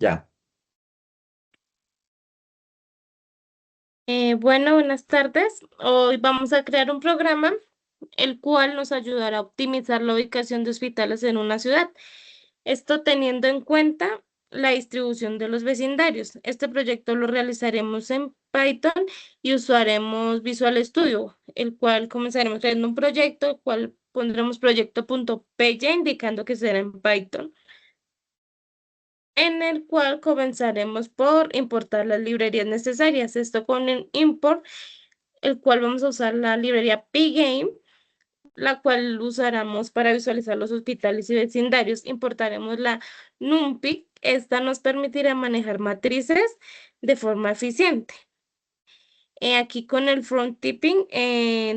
Ya. Bueno, buenas tardes. Hoy vamos a crear un programa el cual nos ayudará a optimizar la ubicación de hospitales en una ciudad. Esto teniendo en cuenta la distribución de los vecindarios. Este proyecto lo realizaremos en Python y usaremos Visual Studio, el cual comenzaremos creando un proyecto, el cual pondremos proyecto.py indicando que será en Python, en el cual comenzaremos por importar las librerías necesarias. Esto con el import, el cual vamos a usar la librería Pgame, la cual usaremos para visualizar los hospitales y vecindarios. Importaremos la NumPy. Esta nos permitirá manejar matrices de forma eficiente. Aquí con el front tipping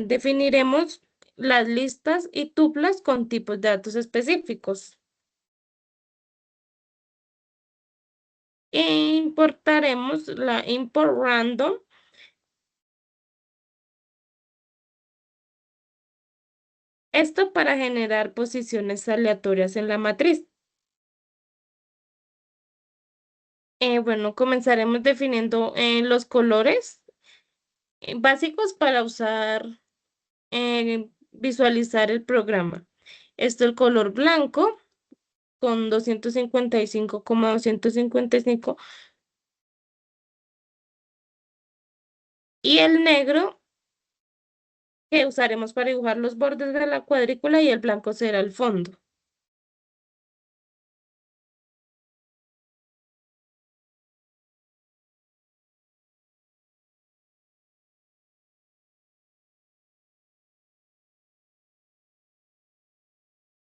definiremos las listas y tuplas con tipos de datos específicos. Importaremos la import random. Esto para generar posiciones aleatorias en la matriz. Bueno, comenzaremos definiendo los colores básicos para visualizar el programa. Esto el color blanco con 255,255 y el negro que usaremos para dibujar los bordes de la cuadrícula y el blanco será el fondo.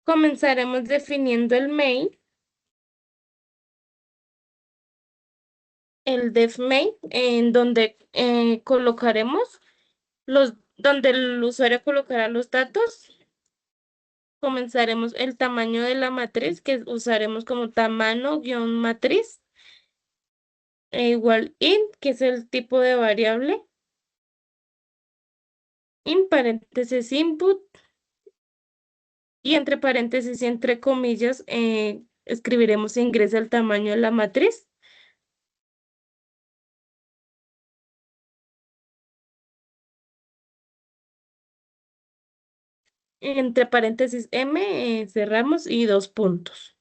Comenzaremos definiendo el main, el def main, en donde colocaremos donde el usuario colocará los datos. Comenzaremos el tamaño de la matriz, que usaremos como tamaño guión matriz, igual int, que es el tipo de variable, in paréntesis input, y entre paréntesis y entre comillas escribiremos ingresa el tamaño de la matriz. Entre paréntesis m cerramos y dos puntos.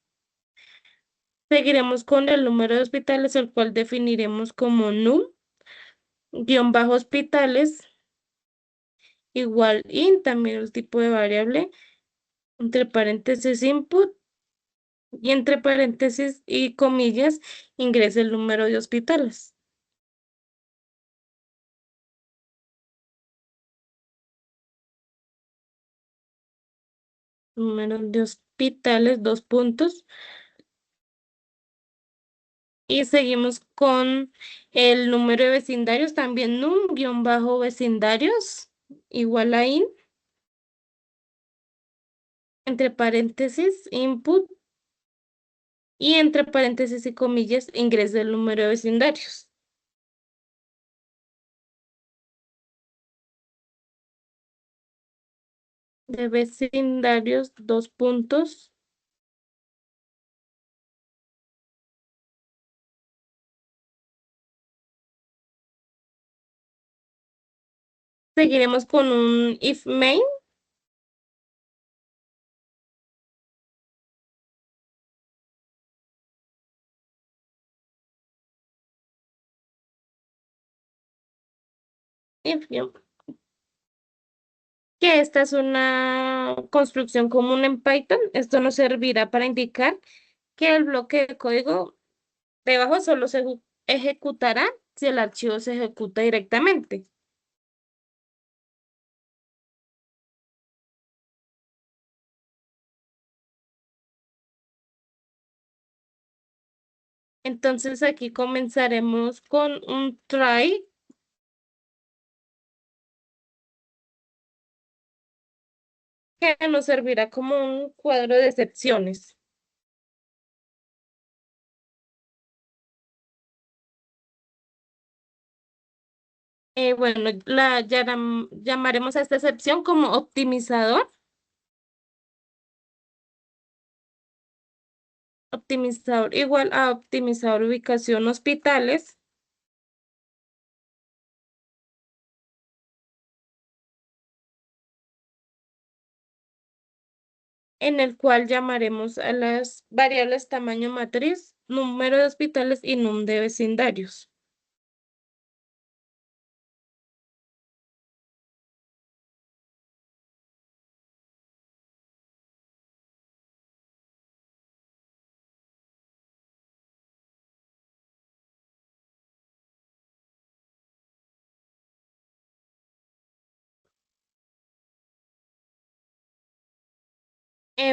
Seguiremos con el número de hospitales, el cual definiremos como num, guión bajo hospitales, igual int, también el tipo de variable, entre paréntesis input, y entre paréntesis y comillas ingresa el número de hospitales. Número de hospitales, dos puntos. Y seguimos con el número de vecindarios, también num, guión bajo vecindarios, igual a in, entre paréntesis, input, y entre paréntesis y comillas ingresa el número de vecindarios. De vecindarios, dos puntos. Seguiremos con un if main. If, que esta es una construcción común en Python. Esto nos servirá para indicar que el bloque de código debajo solo se ejecutará si el archivo se ejecuta directamente. Entonces aquí comenzaremos con un try que nos servirá como un cuadro de excepciones. Bueno, llamaremos a esta excepción como optimizador. Optimizador igual a optimizador ubicación hospitales, en el cual llamaremos a las variables tamaño matriz, número de hospitales y número de vecindarios.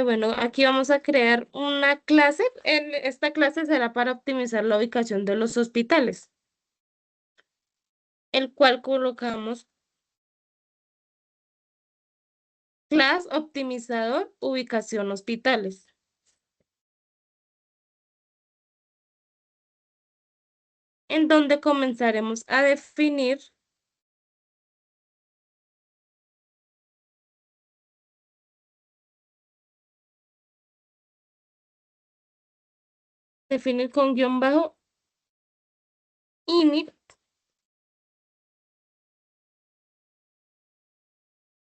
Bueno, aquí vamos a crear una clase. Esta clase será para optimizar la ubicación de los hospitales, el cual colocamos class optimizador ubicación hospitales, en donde comenzaremos a definir con guión bajo init,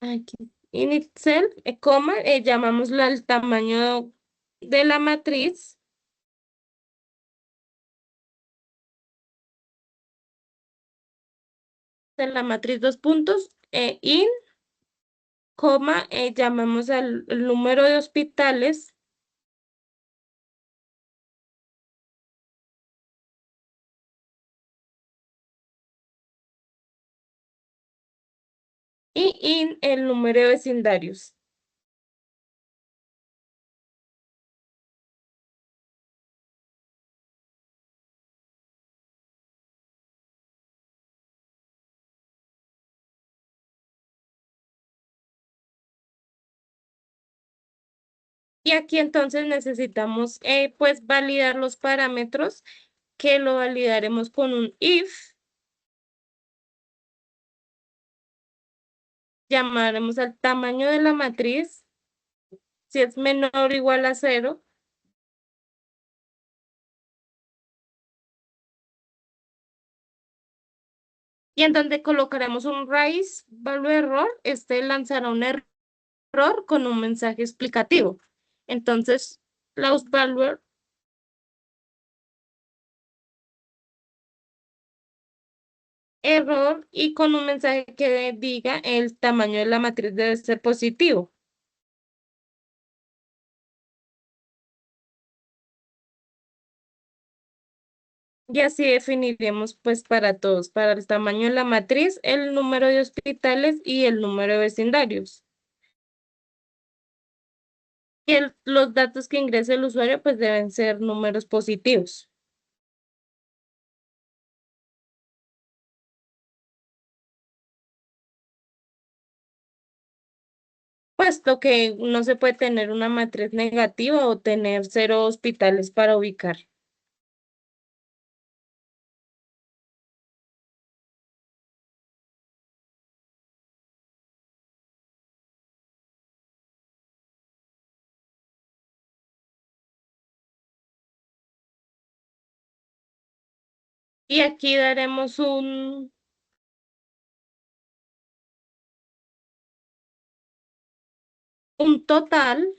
aquí, init cell, coma, llamámosla el tamaño de la matriz, dos puntos, in, coma, llamamos al el número de hospitales y in el número de vecindarios. Y aquí entonces necesitamos pues validar los parámetros que lo validaremos con un if, llamaremos al tamaño de la matriz, si es menor o igual a cero, y en donde colocaremos un raíz value error, este lanzará un error con un mensaje explicativo. Entonces, los value error y con un mensaje que diga el tamaño de la matriz debe ser positivo. Y así definiremos pues para todos, para el tamaño de la matriz, el número de hospitales y el número de vecindarios. Y los datos que ingrese el usuario pues deben ser números positivos, puesto que no se puede tener una matriz negativa o tener cero hospitales para ubicar. Y aquí daremos un total,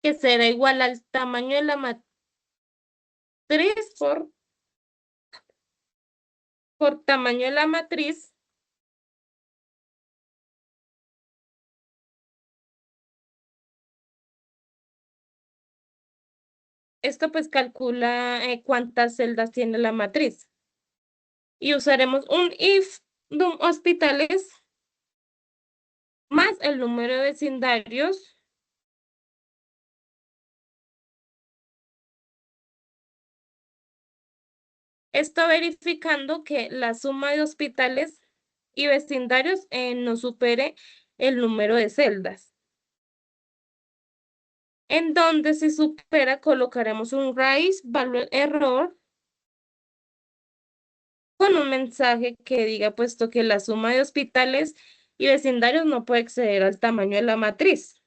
que será igual al tamaño de la matriz por tamaño de la matriz. Esto pues calcula cuántas celdas tiene la matriz. Y usaremos un if de hospitales más el número de vecindarios. Esto verificando que la suma de hospitales y vecindarios no supere el número de celdas. En donde si supera colocaremos un raíz value error con un mensaje que diga puesto que la suma de hospitales y vecindarios no puede exceder al tamaño de la matriz.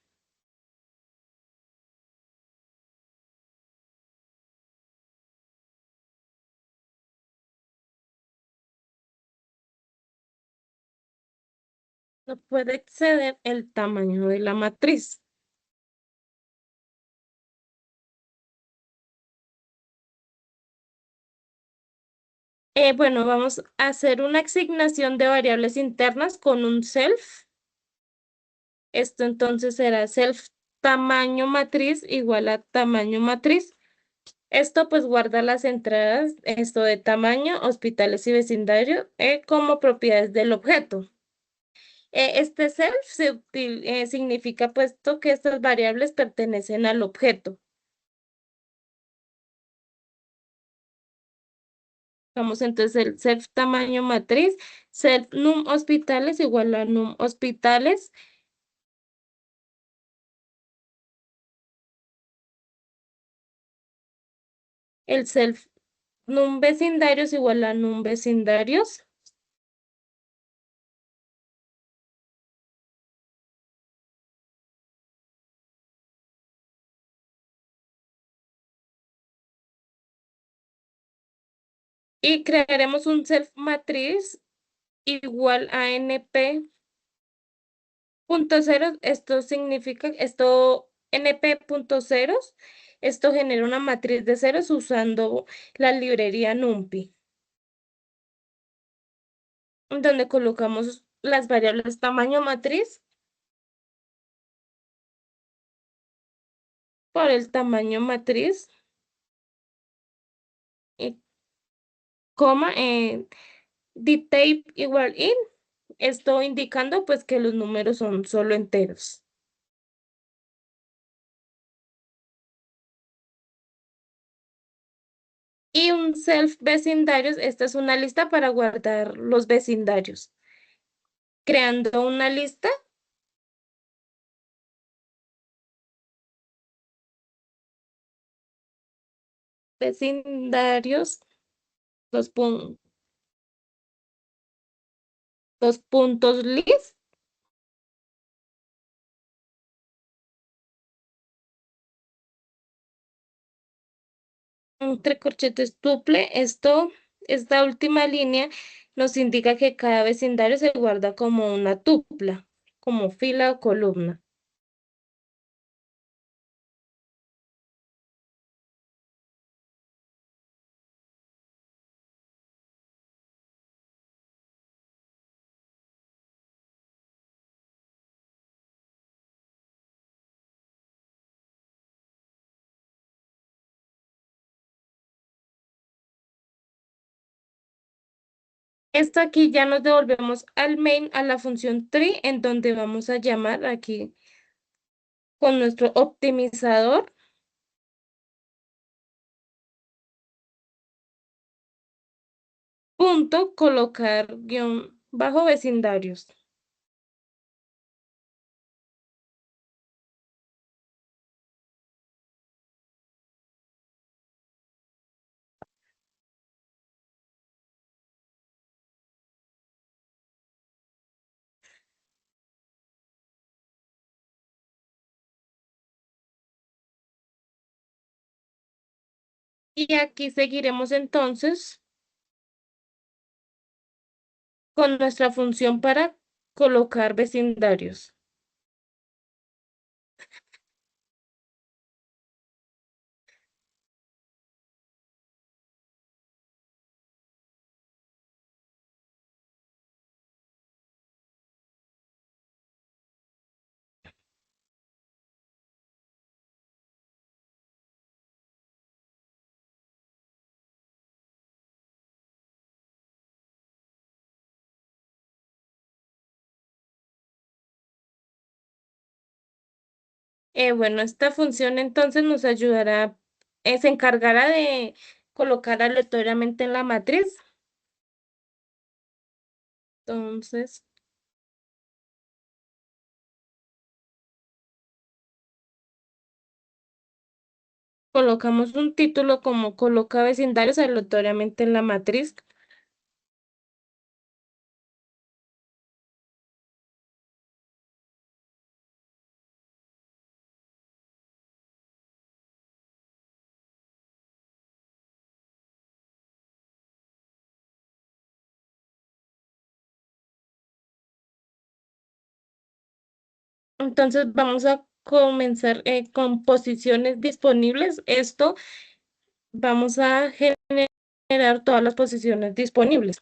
No puede exceder el tamaño de la matriz. Bueno, vamos a hacer una asignación de variables internas con un self. Esto entonces será self tamaño matriz igual a tamaño matriz. Esto pues guarda las entradas, esto de tamaño, hospitales y vecindario, como propiedades del objeto. Este self significa puesto que estas variables pertenecen al objeto. Vamos entonces el self tamaño matriz, self num hospitales igual a num hospitales, el self num vecindarios igual a num vecindarios, y crearemos un self matriz igual a np punto ceros. Esto significa, np punto ceros, esto genera una matriz de ceros usando la librería NumPy, donde colocamos las variables tamaño matriz por el tamaño matriz y coma dtape igual in, esto indicando pues que los números son solo enteros. Y un self vecindarios, esta es una lista para guardar los vecindarios. Creando una lista, vecindarios, dos, dos puntos list, entre corchetes tuple. Esta última línea nos indica que cada vecindario se guarda como una tupla, como fila o columna. Esto aquí ya nos devolvemos al main, a la función tree, en donde vamos a llamar aquí con nuestro optimizador, punto, colocar guión bajo vecindarios. Y aquí seguiremos entonces con nuestra función para colocar vecindarios. Bueno, esta función entonces nos ayudará, se encargará de colocar aleatoriamente en la matriz. Entonces, colocamos un título como coloca vecindarios aleatoriamente en la matriz. Entonces vamos a comenzar con posiciones disponibles. Esto vamos a generar todas las posiciones disponibles.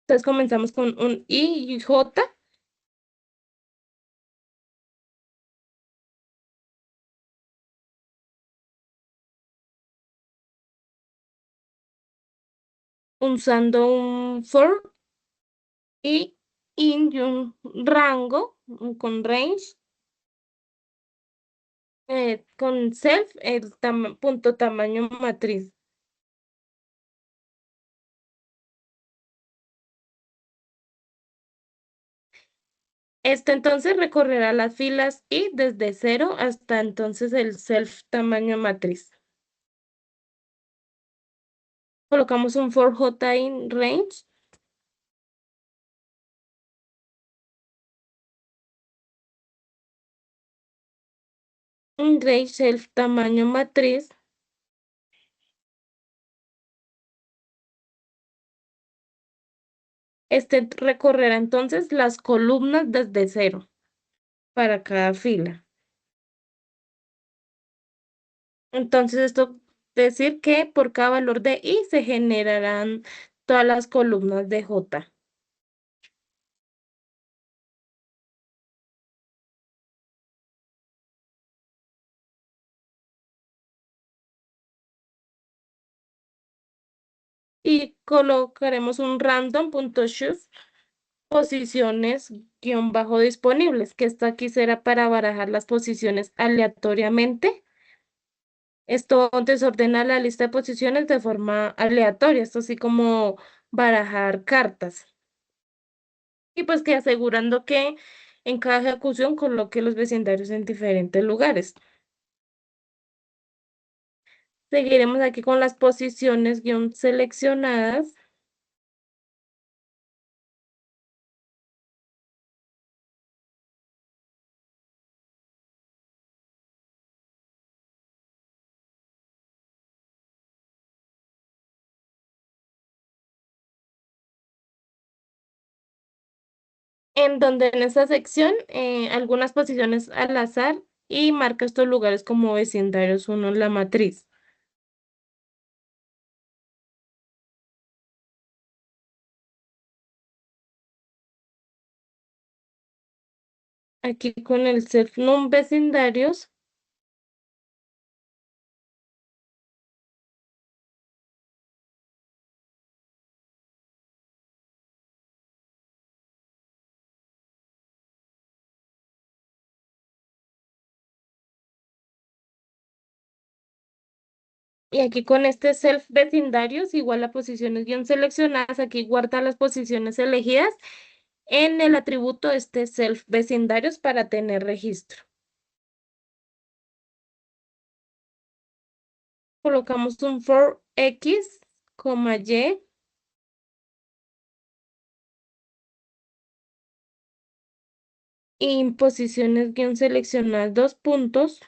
Entonces comenzamos con un I y J, usando un for y in y un rango, con range, con self, el punto tamaño matriz. Este entonces recorrerá las filas y desde cero hasta entonces el self tamaño matriz. Colocamos un for j in range, un range self tamaño matriz. Este recorrerá entonces las columnas desde cero para cada fila. Entonces esto decir que por cada valor de i se generarán todas las columnas de j. Y colocaremos un random.choose posiciones guión bajo disponibles, que esto aquí será para barajar las posiciones aleatoriamente. Esto desordena la lista de posiciones de forma aleatoria, esto así como barajar cartas. Y pues que asegurando que en cada ejecución coloque los vecindarios en diferentes lugares. Seguiremos aquí con las posiciones guión seleccionadas. En donde en esta sección algunas posiciones al azar y marca estos lugares como vecindarios uno en la matriz. Aquí con el self num vecindarios, y aquí con este self vecindarios, igual las posiciones bien seleccionadas, aquí guarda las posiciones elegidas en el atributo este self vecindarios para tener registro. Colocamos un for x, y, y en posiciones guión seleccionadas dos puntos.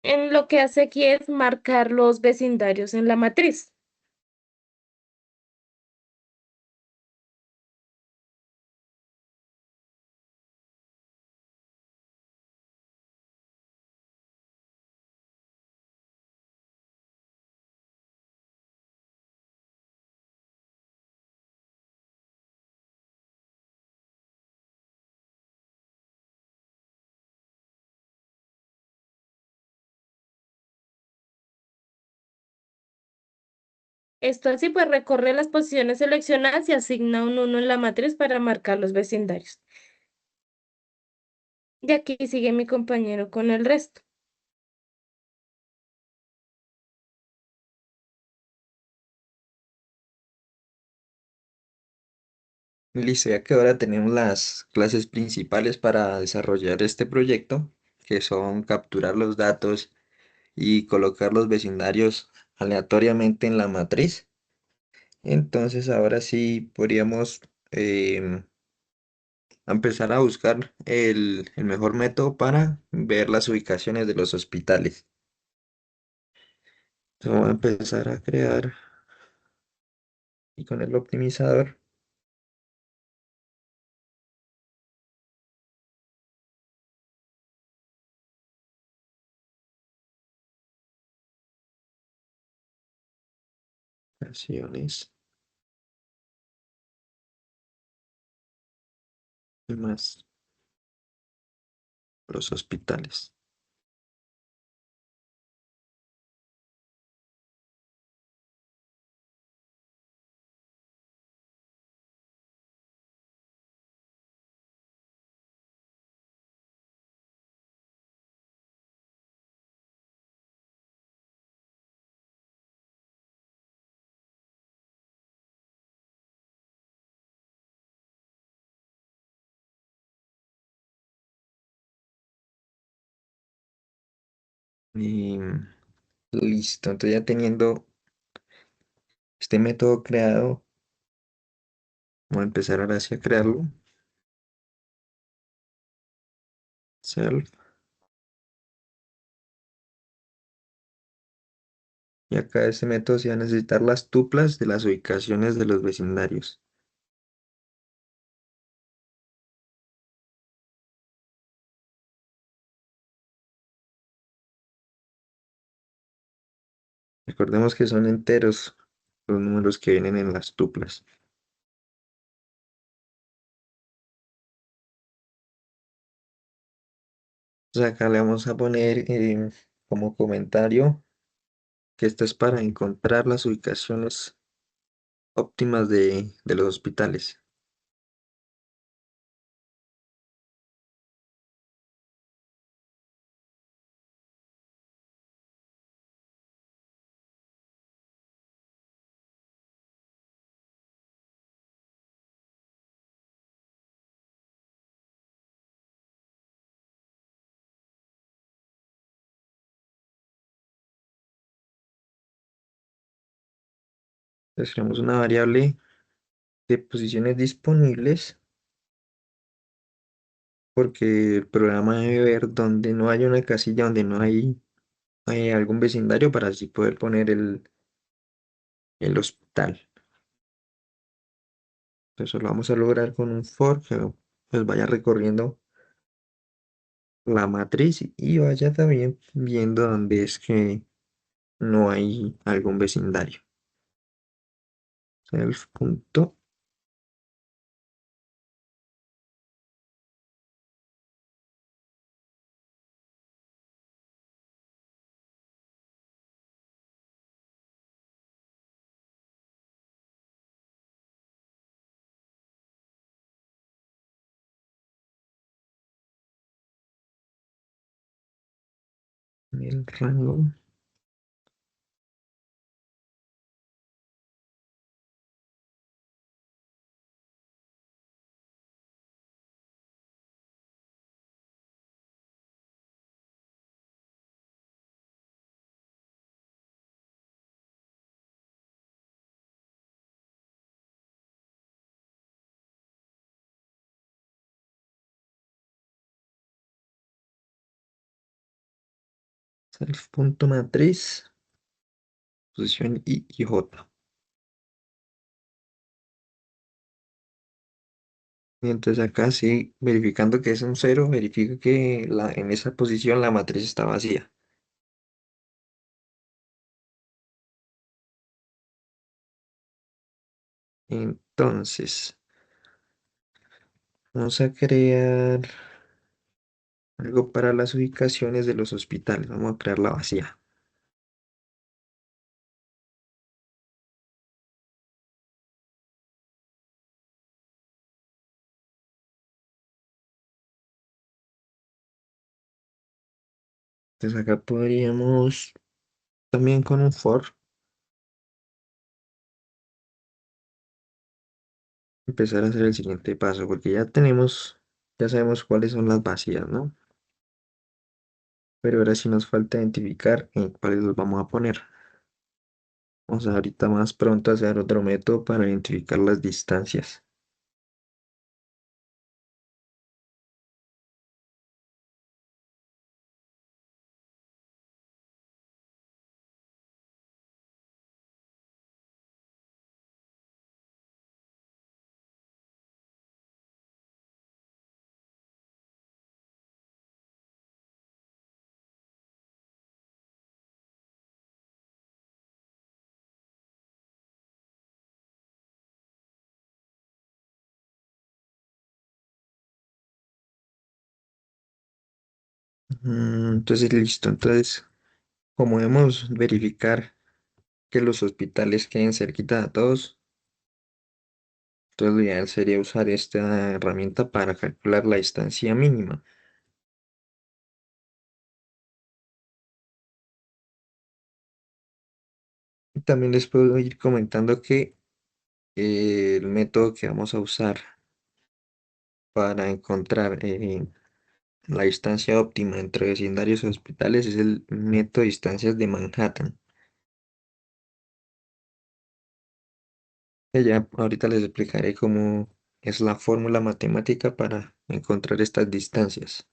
En lo que hace aquí es marcar los vecindarios en la matriz. Esto así pues recorre las posiciones seleccionadas y asigna un 1 en la matriz para marcar los vecindarios. Y aquí sigue mi compañero con el resto. Listo, ya que ahora tenemos las clases principales para desarrollar este proyecto, que son capturar los datos y colocar los vecindarios aleatoriamente en la matriz. Entonces ahora sí podríamos empezar a buscar el mejor método para ver las ubicaciones de los hospitales. Entonces, vamos a empezar a crear y con el optimizador, acciones y más los hospitales. Y listo, entonces ya teniendo este método creado, voy a empezar ahora sí a crearlo. Self. Y acá este método se va a necesitar las tuplas de las ubicaciones de los vecindarios. Recordemos que son enteros los números que vienen en las tuplas. Entonces acá le vamos a poner como comentario que esto es para encontrar las ubicaciones óptimas de los hospitales. Entonces creamos una variable de posiciones disponibles porque el programa debe ver donde no haya una casilla, donde no hay algún vecindario para así poder poner el hospital. Eso lo vamos a lograr con un for que pues vaya recorriendo la matriz y vaya también viendo dónde es que no hay algún vecindario. Self punto, el rango, self punto matriz, posición I y J. Y entonces acá sí, verificando que es un cero, verifica que en esa posición la matriz está vacía. Entonces, vamos a crear algo para las ubicaciones de los hospitales. Vamos a crear la vacía. Entonces acá podríamos también con un for empezar a hacer el siguiente paso, porque ya sabemos cuáles son las vacías, ¿no? Pero ahora sí nos falta identificar en cuáles los vamos a poner. Vamos a ahorita más pronto a hacer otro método para identificar las distancias. Entonces, listo. Entonces, como debemos verificar que los hospitales queden cerquita a todos, entonces lo ideal sería usar esta herramienta para calcular la distancia mínima. Y también les puedo ir comentando que el método que vamos a usar para encontrar la distancia óptima entre vecindarios y hospitales es el método de distancias de Manhattan. Ya ahorita les explicaré cómo es la fórmula matemática para encontrar estas distancias.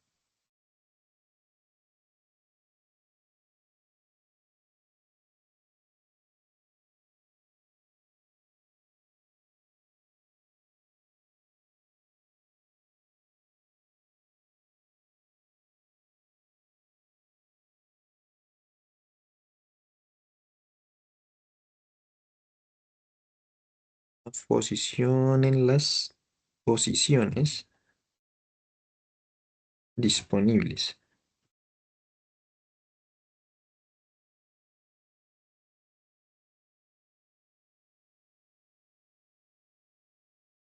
Posición en las posiciones disponibles.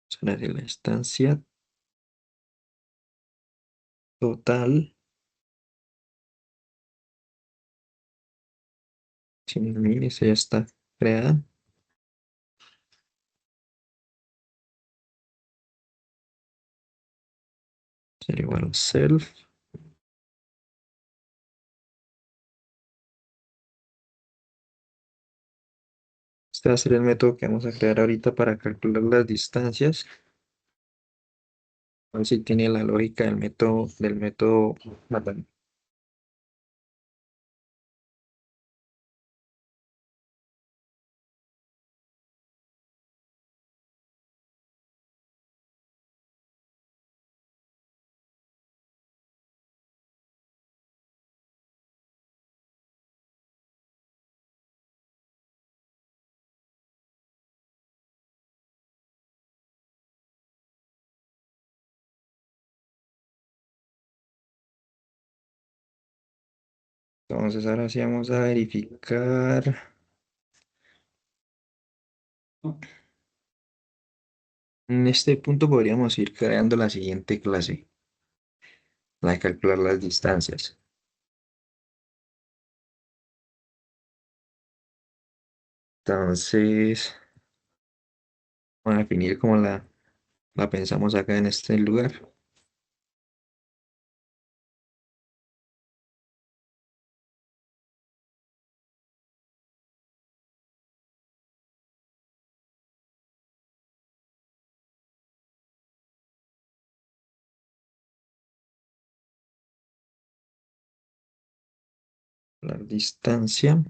Será de la estancia total. Si mire, esa ya está creada. Será igual a self. Este va a ser el método que vamos a crear ahorita para calcular las distancias. A ver si tiene la lógica del método matemático. Entonces ahora sí vamos a verificar. En este punto podríamos ir creando la siguiente clase, la de calcular las distancias. Entonces, vamos a definir cómo la pensamos acá en este lugar. La distancia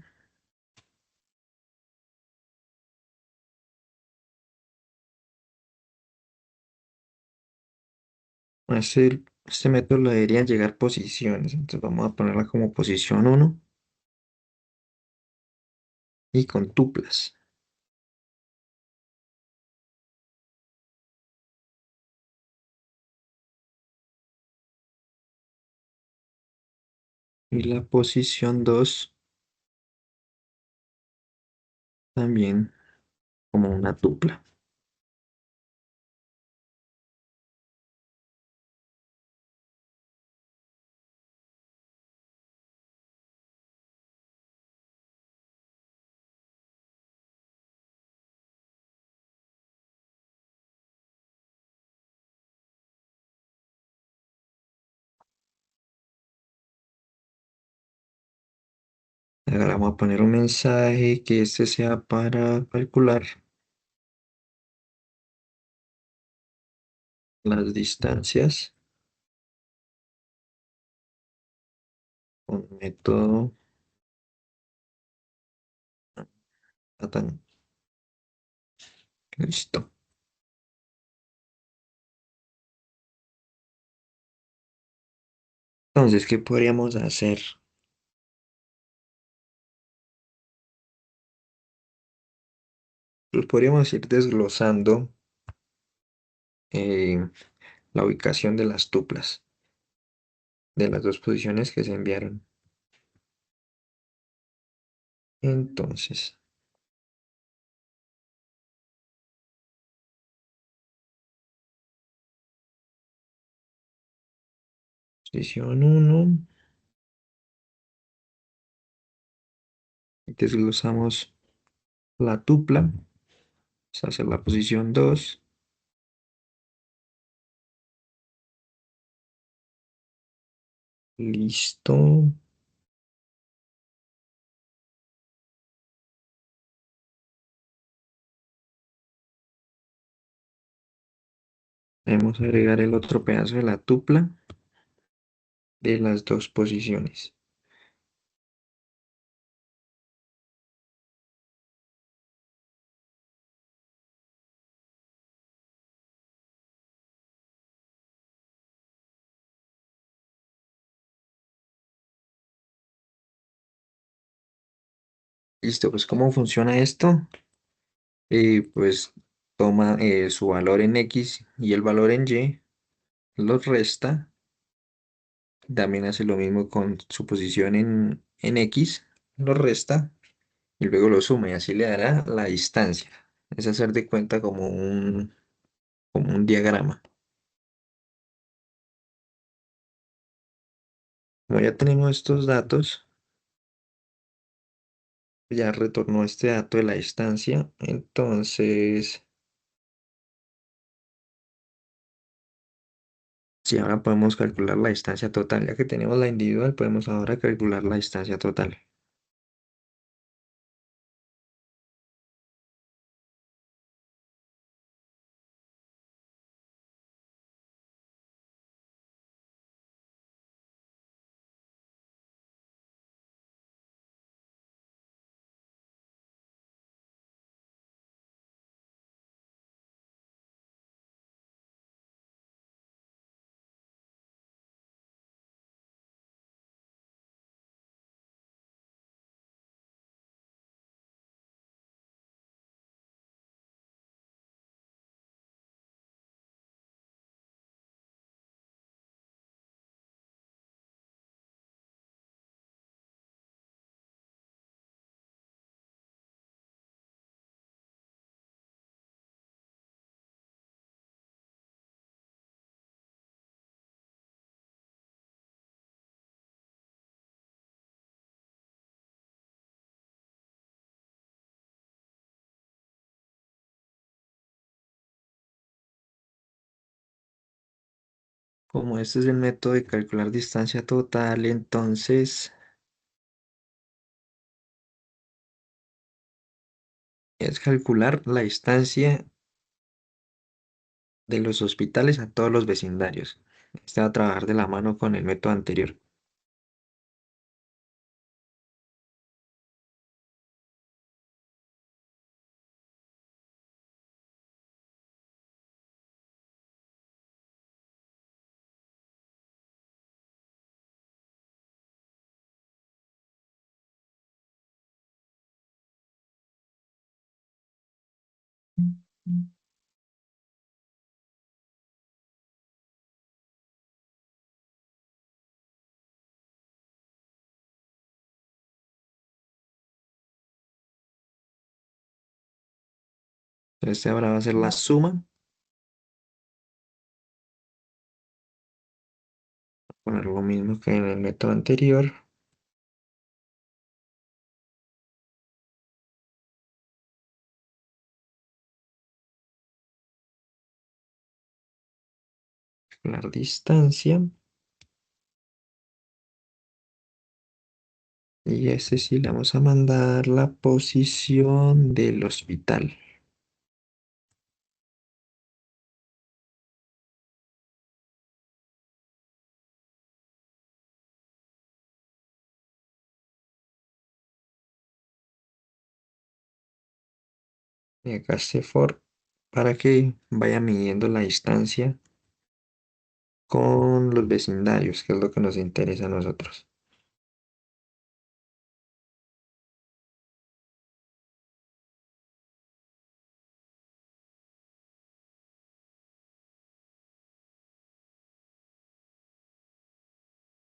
este método lo deberían llegar posiciones. Entonces vamos a ponerla como posición uno y con tuplas. Y la posición 2 también como una tupla. Ahora vamos a poner un mensaje que este sea para calcular las distancias con método Manhattan. Listo. Entonces, ¿qué podríamos hacer? Pues podríamos ir desglosando eh, la ubicación de las tuplas de las dos posiciones que se enviaron. Entonces, posición uno, desglosamos la tupla, vamos a hacer la posición 2. Listo. Vamos a agregar el otro pedazo de la tupla de las dos posiciones. Listo, pues ¿cómo funciona esto? Pues toma su valor en X y el valor en Y, los resta, también hace lo mismo con su posición en X, los resta y luego lo suma y así le dará la distancia. Es hacer de cuenta como un diagrama. Como ya tenemos estos datos, ya retornó este dato de la distancia, entonces, si ahora podemos calcular la distancia total, ya que tenemos la individual, podemos ahora calcular la distancia total. Como este es el método de calcular distancia total, entonces es calcular la distancia de los hospitales a todos los vecindarios. Este va a trabajar de la mano con el método anterior. Entonces ahora va a ser la suma, poner lo mismo que en el método anterior, la distancia Y ese sí le vamos a mandar la posición del hospital. Y acá este for para que vaya midiendo la distancia con los vecindarios, que es lo que nos interesa a nosotros.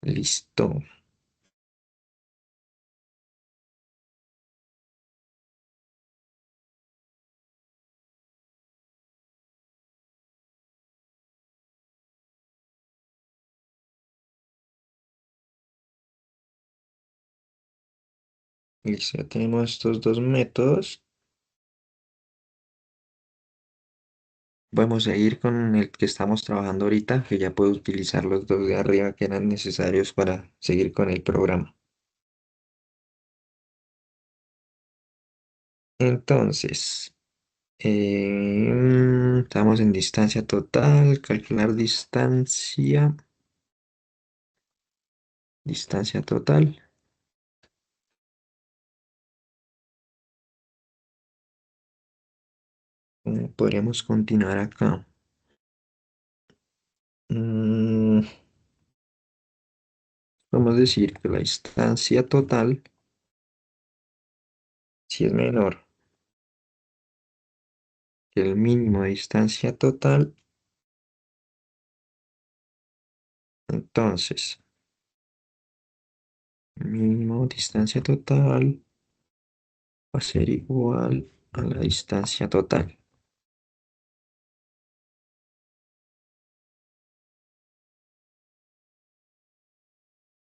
Listo. Listo, ya tenemos estos dos métodos. Vamos a ir con el que estamos trabajando ahorita, que ya puedo utilizar los dos de arriba que eran necesarios para seguir con el programa. Entonces, estamos en distancia total, calcular distancia, distancia total. Podríamos continuar acá. Mm, Vamos a decir que la distancia total, si es menor que el mínimo de distancia total, entonces, mínimo distancia total va a ser igual a la distancia total.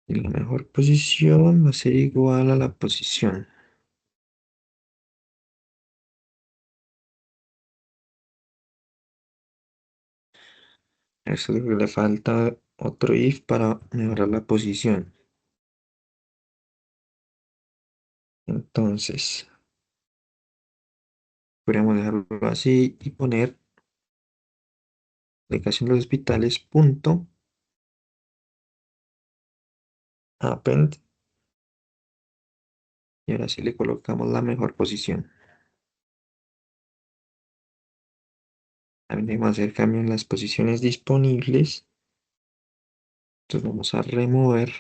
Y la mejor posición va a ser igual a la posición. Eso es lo que le falta otro if para mejorar la posición. Entonces, podríamos dejarlo así y poner ubicación de los hospitales punto append, y ahora sí le colocamos la mejor posición. También debemos hacer cambio en las posiciones disponibles. Entonces vamos a remover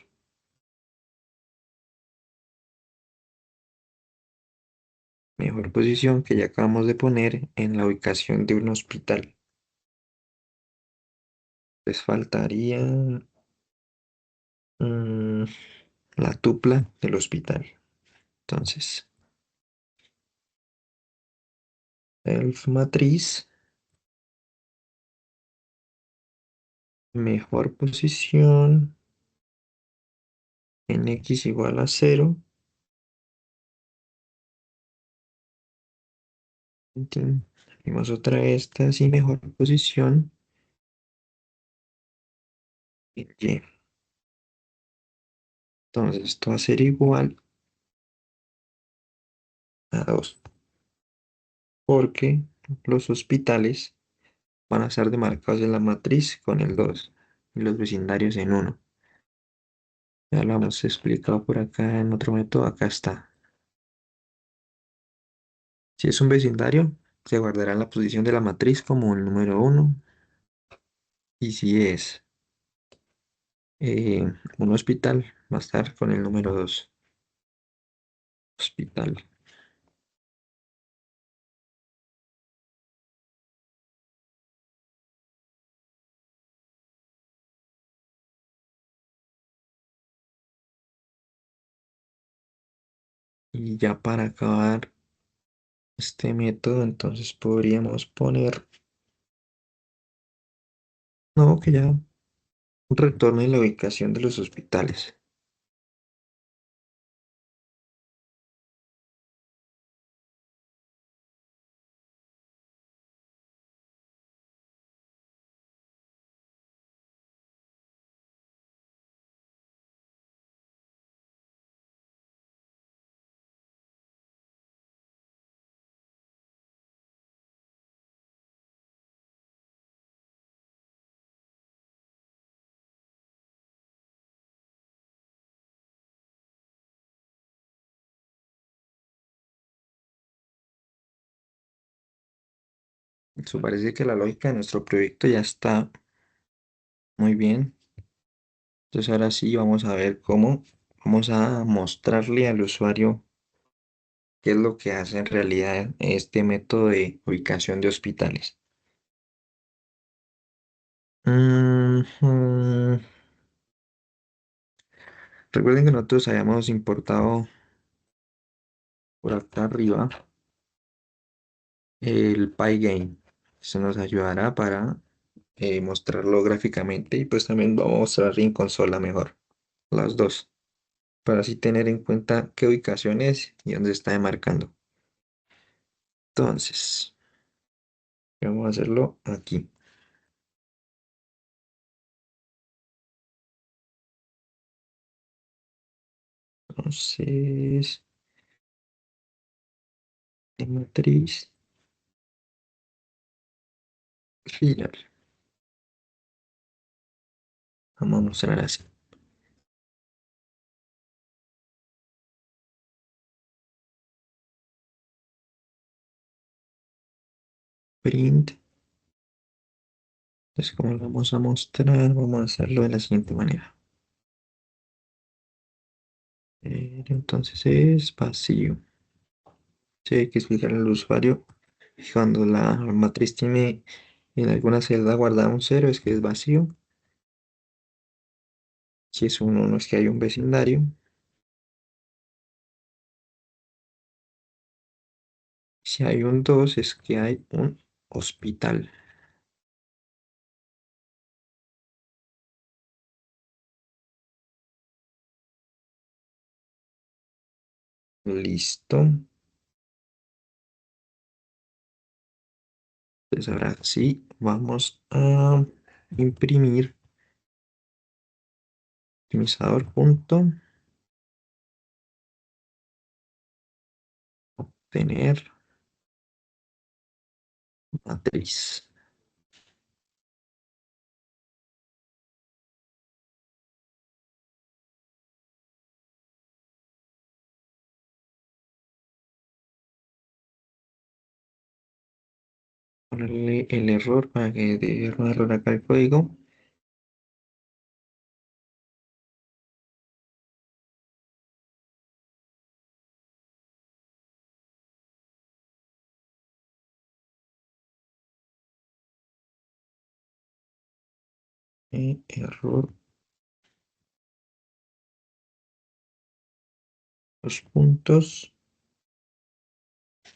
mejor posición que ya acabamos de poner en la ubicación de un hospital. Les faltaría mm, la tupla del hospital. Entonces, elf matriz, mejor posición en x igual a 0. Vimos otra esta, así mejor posición en y. Entonces, esto va a ser igual a 2, porque los hospitales van a estar demarcados en la matriz con el 2 y los vecindarios en 1. Ya lo hemos explicado por acá en otro método, acá está. Si es un vecindario, se guardará en la posición de la matriz como el número 1. Y si es un hospital, va a estar con el número 2. Hospital. Y ya para acabar este método, entonces podríamos poner, no, que ya un retorno en la ubicación de los hospitales. Eso parece que la lógica de nuestro proyecto ya está muy bien. Entonces ahora sí vamos a ver cómo vamos a mostrarle al usuario qué es lo que hace en realidad este método de ubicación de hospitales. Ujú. Recuerden que nosotros habíamos importado por acá arriba el Pygame. Eso nos ayudará para mostrarlo gráficamente y pues también vamos a mostrar en consola mejor, las dos, para así tener en cuenta qué ubicación es y dónde está demarcando. Entonces, vamos a hacerlo aquí. Entonces, de matriz final. Vamos a mostrar así. Print. Entonces, como lo vamos a mostrar, vamos a hacerlo de la siguiente manera. Entonces es vacío. Sí, hay que explicarle al usuario que cuando la matriz tiene en alguna celda guardada un cero es que es vacío. Si es un 1 es que hay un vecindario. Si hay un 2 es que hay un hospital. Listo. Entonces ahora sí, vamos a imprimir optimizador punto obtener matriz. Ponerle el error para que dé un error acá el código. Error, dos puntos,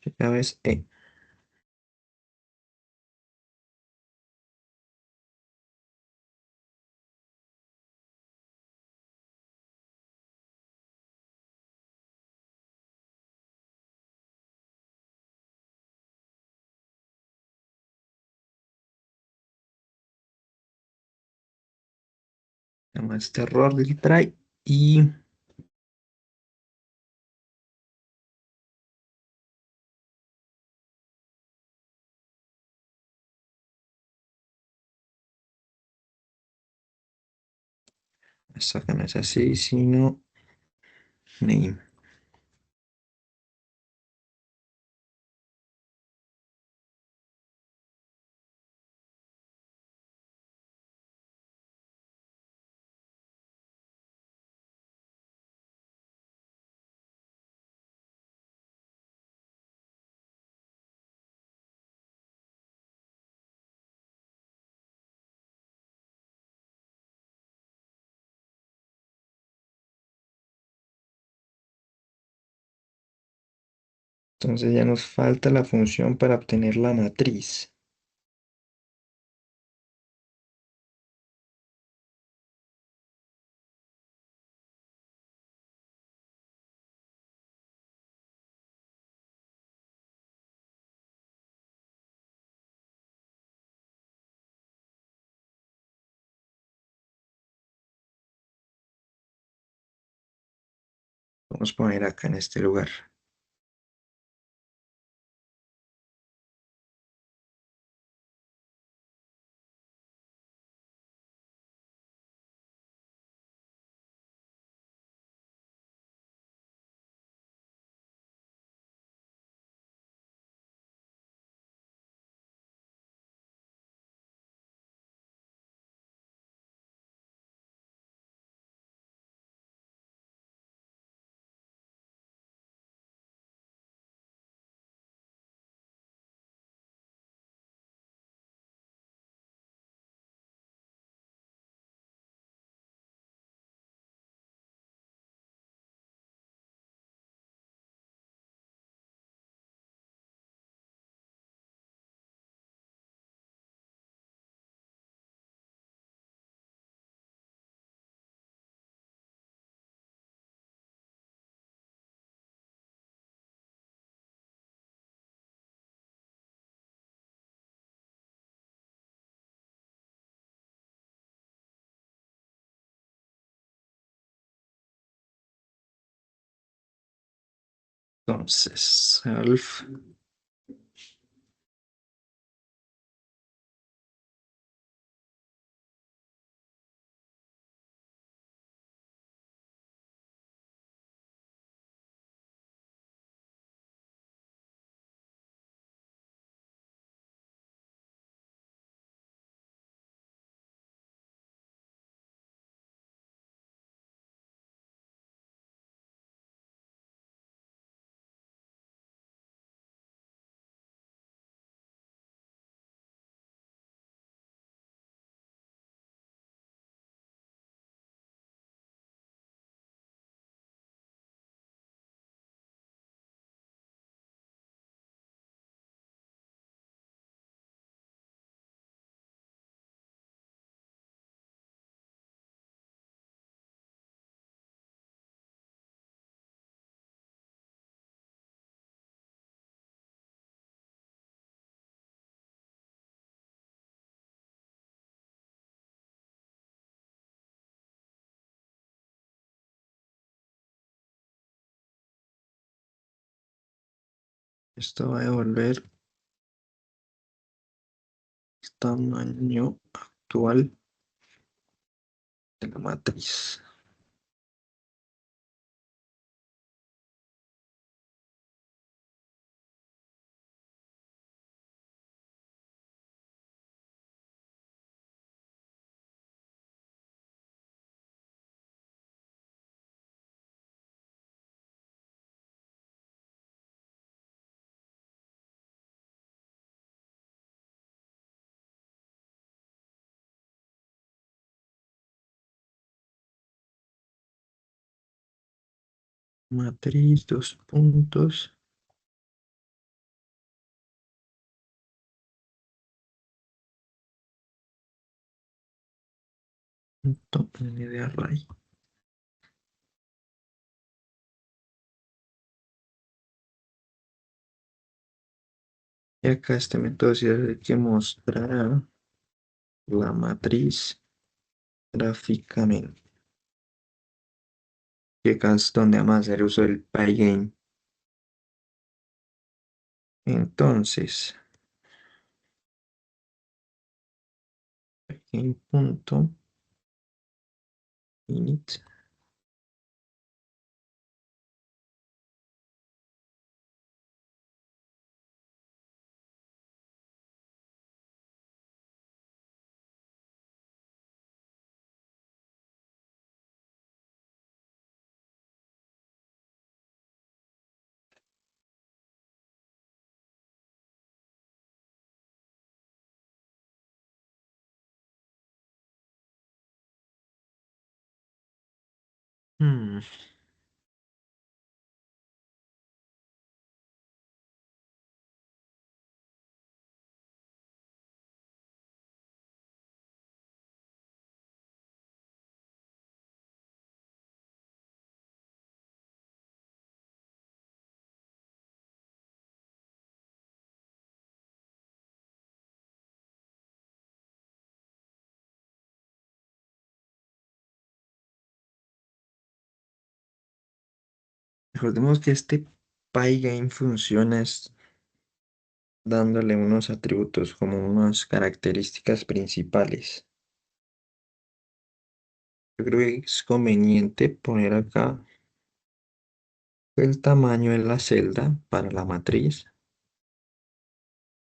otra vez E. Llama este error del try y esta acá no es así, sino name. Entonces ya nos falta la función para obtener la matriz. Vamos a poner acá en este lugar. Entonces, self esto va a devolver tamaño actual de la matriz. Matriz, dos puntos. Punto N de array. Y acá este método sí es el que mostrará la matriz gráficamente. Y acá es donde vamos a hacer uso del Pygame. Entonces, Pygame punto init. Hmm, Recordemos que este Pygame funciona dándole unos atributos como unas características principales. Yo creo que es conveniente poner acá el tamaño de la celda para la matriz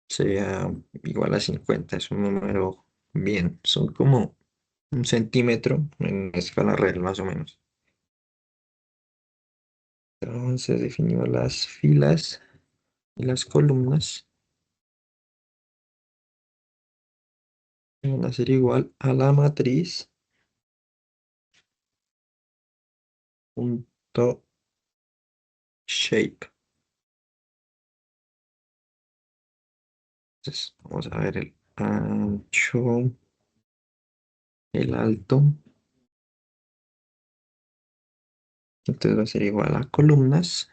sea igual a 50. Es un número bien, son como un centímetro en escala real más o menos. Entonces definimos las filas y las columnas van a ser igual a la matriz punto shape. Entonces vamos a ver el ancho, el alto. Entonces va a ser igual a columnas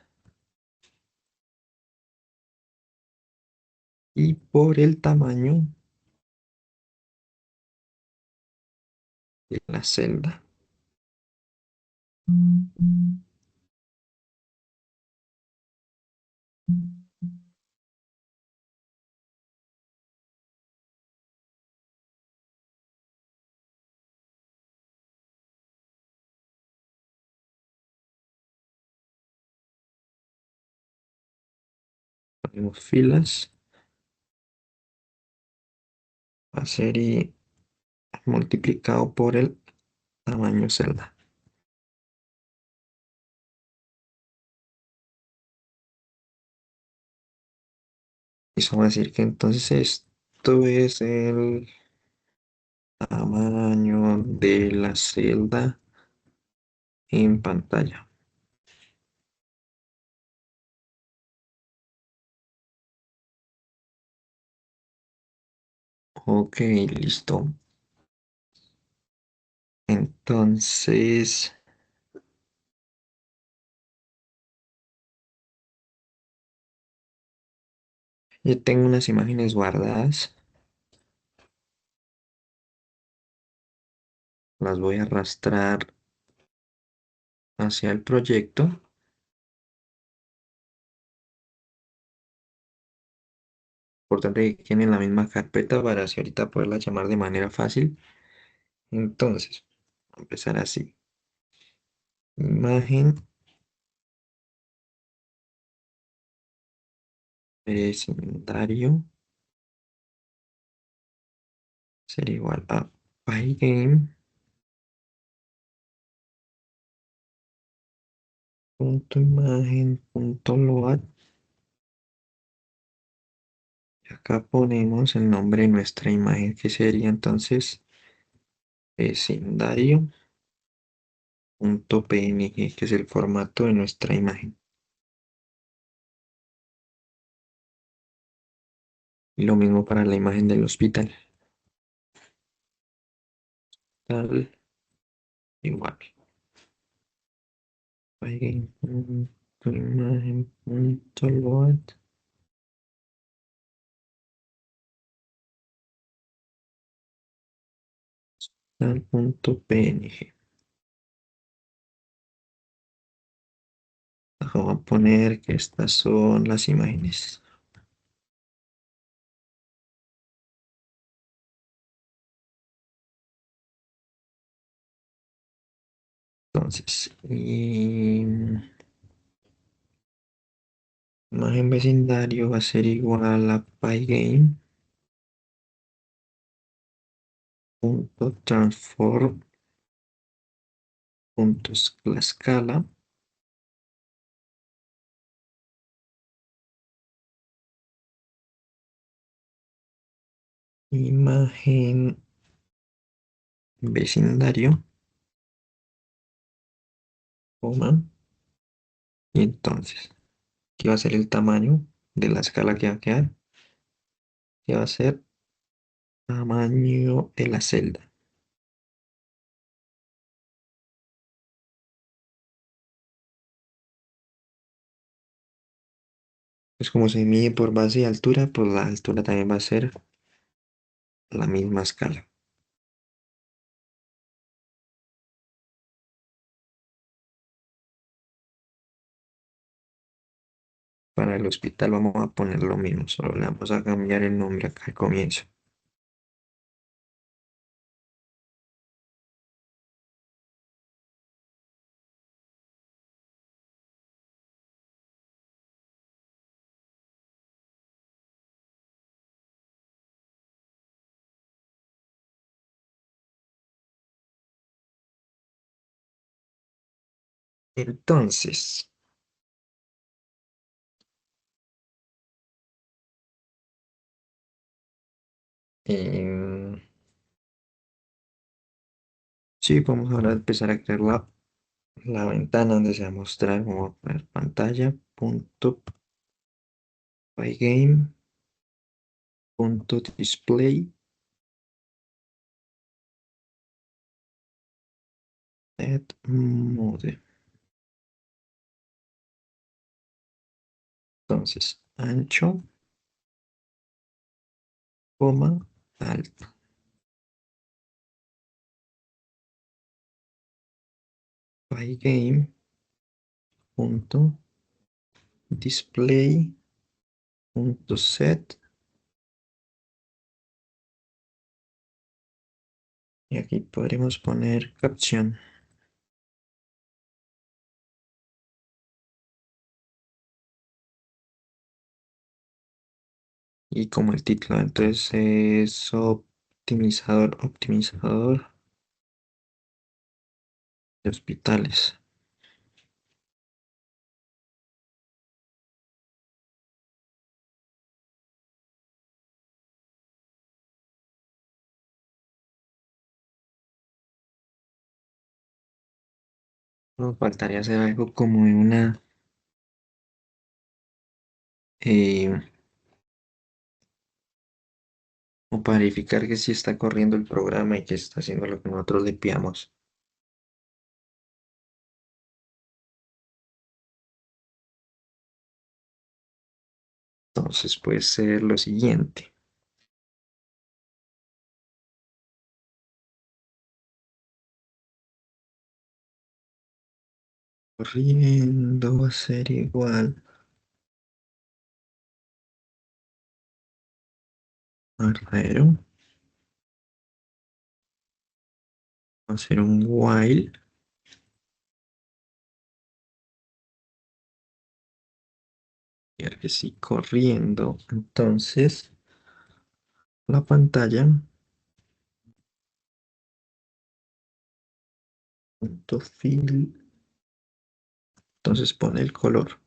y por el tamaño de la celda. ponemos filas, hacer y multiplicado por el tamaño celda. Eso va a decir que entonces esto es el tamaño de la celda en pantalla. Ok, listo. Entonces, yo tengo unas imágenes guardadas. Las voy a arrastrar hacia el proyecto. Importante que queden en la misma carpeta para así ahorita poderla llamar de manera fácil. Entonces, voy a empezar así. Imagen vecindario sería igual a pygame punto imagen punto load. Y acá ponemos el nombre de nuestra imagen, que sería entonces vecindario punto png, que es el formato de nuestra imagen. Y lo mismo para la imagen del hospital. Tal, igual. Pygame punto imagen punto load. Tal punto png. Vamos a poner que estas son las imágenes. Entonces, y imagen vecindario va a ser igual a pygame.transform puntos la escala imagen vecindario, coma, y entonces, ¿qué va a ser el tamaño de la escala que va a quedar? ¿Qué va a ser tamaño de la celda? Pues como se mide por base y altura, pues la altura también va a ser la misma escala. Para el hospital vamos a poner lo mismo, solo le vamos a cambiar el nombre acá al comienzo. Entonces, em, sí, vamos ahora a empezar a crear la ventana donde se va a mostrar. Vamos a poner pantalla punto pygame punto display at mode. Entonces, ancho, coma, alto. Pygame punto display punto set. Y aquí podremos poner capción. Y como el título, entonces es optimizador de hospitales. Nos faltaría hacer algo como de una, eh, o para verificar que sí está corriendo el programa y que está haciendo lo que nosotros le pidamos. Entonces puede ser lo siguiente. Corriendo va a ser igual a verdadero. Va a ser un while. Y ver que sí, corriendo. Entonces la pantalla. Punto fill. Entonces pone el color.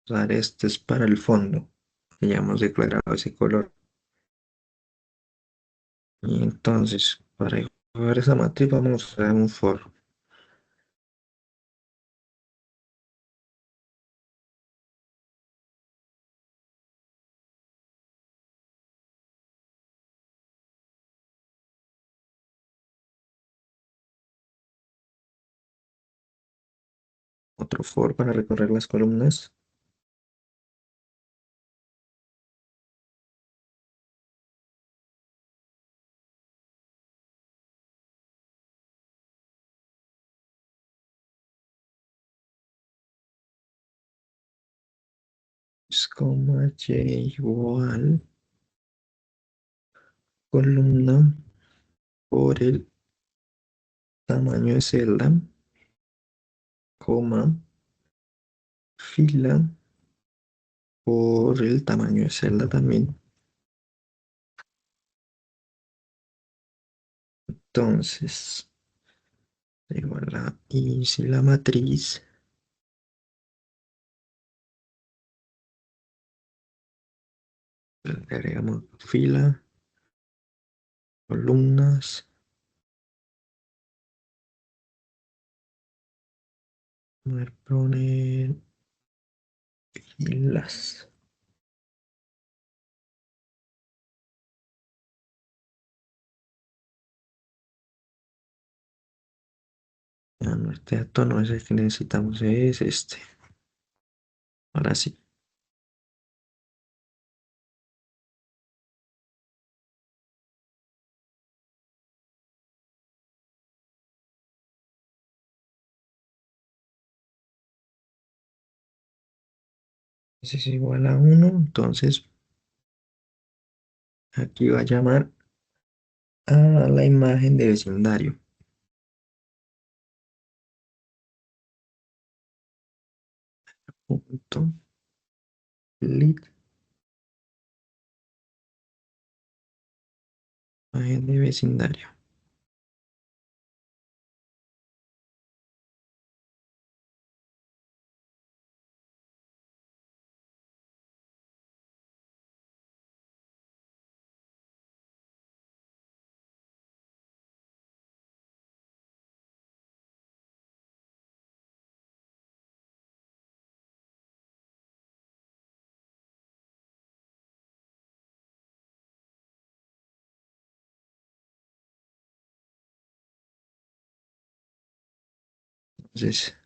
Usar este es para el fondo. Que ya hemos declarado ese color. Y entonces, para ver esa matriz, vamos a usar un for. Otro for para recorrer las columnas. Coma y igual columna por el tamaño de celda, coma, fila por el tamaño de celda también. Entonces, igual y si la matriz, le agregamos fila, columnas, voy a poner filas. Ya no, este dato no es el que necesitamos, es este. Ahora sí. Ese es igual a uno, entonces aquí va a llamar a la imagen de vecindario. Punto lit, imagen de vecindario. Entonces,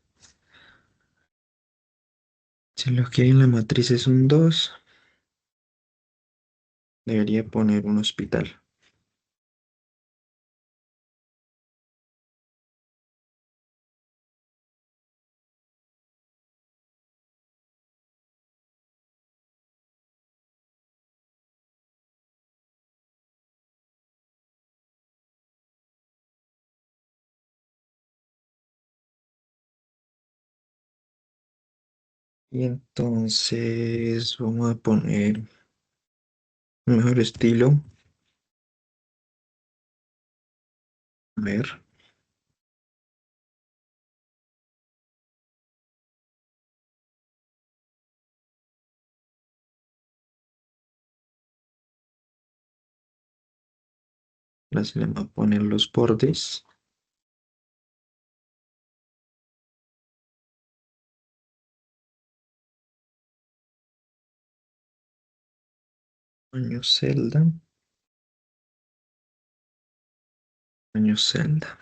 si lo que hay en la matriz es un 2, debería poner un hospital. Y entonces vamos a poner mejor estilo. A ver, ahora sí le vamos a poner los bordes. Año celda. Año celda.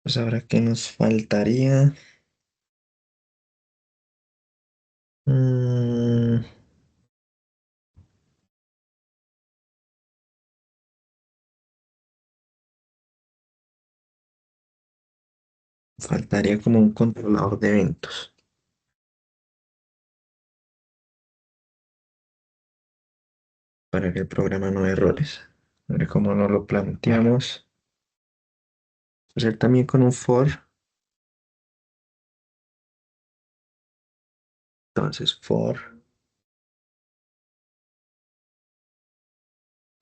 Pues ahora que nos faltaría. Mm, faltaría como un controlador de eventos para que el programa no dé errores. A ver cómo nos lo planteamos. Hacer también con un for. Entonces, for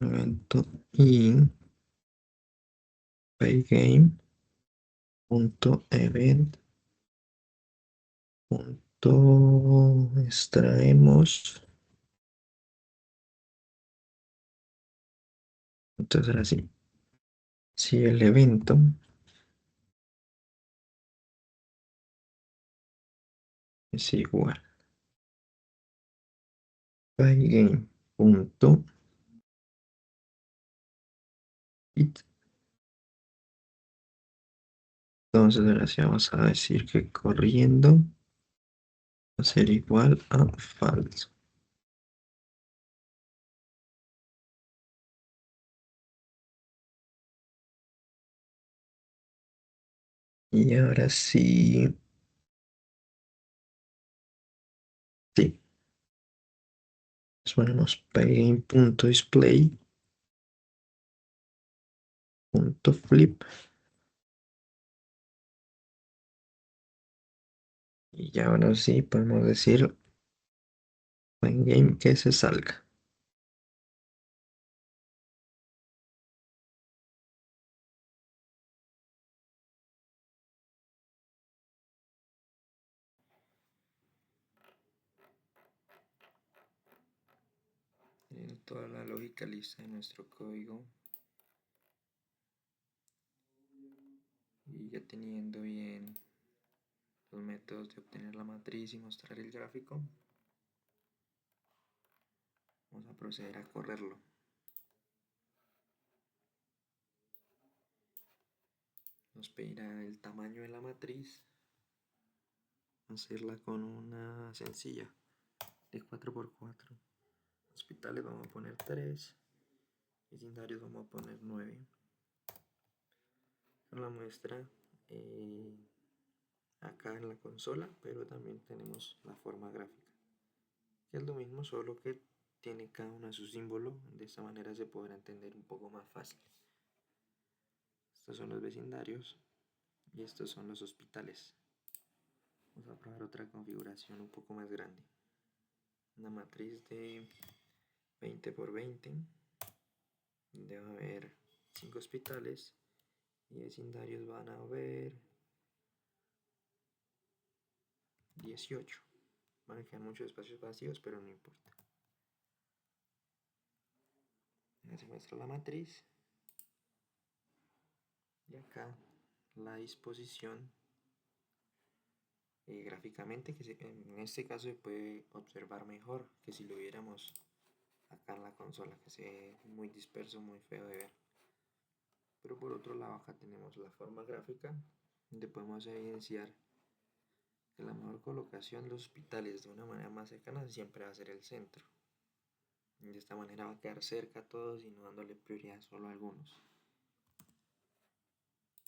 evento in paygame punto event punto extraemos. Entonces ahora sí. Si el evento es igual paygame punto it, entonces ahora sí vamos a decir que corriendo va a ser igual a falso. Y ahora sí, sí, pues ponemos paygame.display.flip y ya ahora sí podemos decir paygame que se salga. Teniendo toda la lógica lista de nuestro código y ya teniendo bien los métodos de obtener la matriz y mostrar el gráfico, vamos a proceder a correrlo. Nos pedirá el tamaño de la matriz, hacerla con una sencilla de 4x4. Hospitales vamos a poner 3, vecindarios vamos a poner 9. La muestra acá en la consola, pero también tenemos la forma gráfica, que es lo mismo, solo que tiene cada uno su símbolo. De esta manera se podrá entender un poco más fácil. Estos son los vecindarios y estos son los hospitales. Vamos a probar otra configuración un poco más grande. Una matriz de 20 por 20. Debe haber 5 hospitales y vecindarios van a haber 18. Van a quedar muchos espacios vacíos, pero no importa. Ya se muestra la matriz y acá la disposición gráficamente, que en este caso se puede observar mejor que si lo viéramos acá en la consola, que se ve muy disperso, muy feo de ver. Pero por otro lado acá tenemos la forma gráfica, donde podemos evidenciar que la mejor colocación de los hospitales de una manera más cercana siempre va a ser el centro. De esta manera va a quedar cerca a todos y no dándole prioridad solo a algunos.